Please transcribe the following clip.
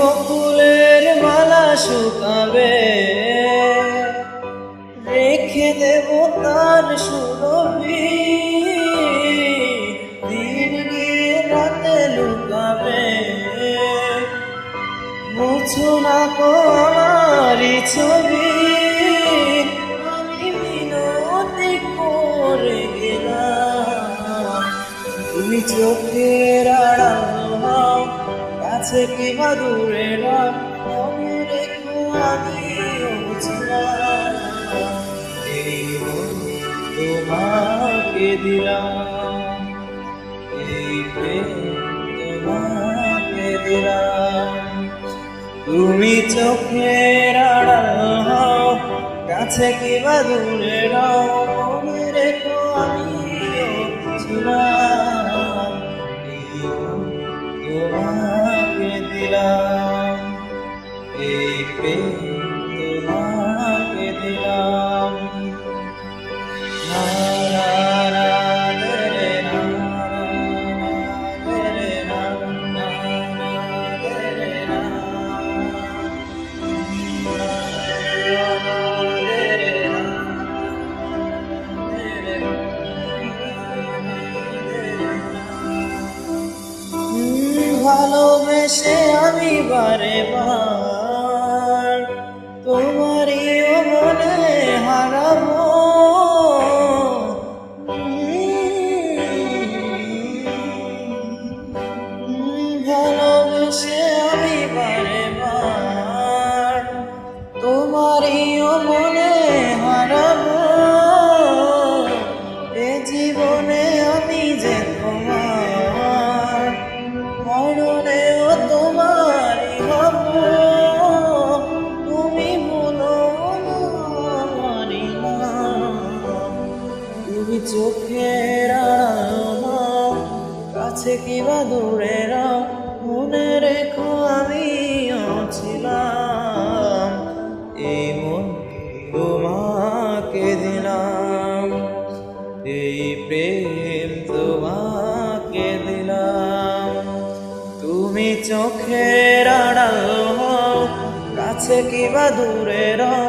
বকুলের মালা শুকাবে, রেখে দেব তার সুরভি। দিন গিয়ে রাতে লুকাবে, মুছো না কো আমারই ছবি। আমি মিনতি করে গেলাম, তুমি চোখের আড়াল হও, কাছে কিংবা দূরে নাও, মনে রেখো আমিও ছিলাম। এই মন তোমাকে দিলাম, এই প্রেম তোমাকে দিলাম। তুমি চোখের আড়াল হও, কাছে কিংবা দূরে নাও, মনে রেখো আমিও ছিলাম। তোমাকে দিলাম, এই প্রেম তোমাকে দিলাম। ভালোবেসে আমি বারে বার তোমারই মনে হারাবো। ভালোবেসে আমি বারে বার তোমারই মনে হারাবো। এ জীবনে আমি যে তোমার, মরণেও তোমারই হব। তুমি বলো আমারই না, তুমি চোখের আড়াল হও, কাছে কিংবা দূরে রাও, মনে রেখো আমিও ছিলাম। এই মন তোমাকে দিলাম, এই প্রেম তোমাকে দিলাম। তুমি চোখের আড়াল হও, কাছে কিংবা দূরে রাও,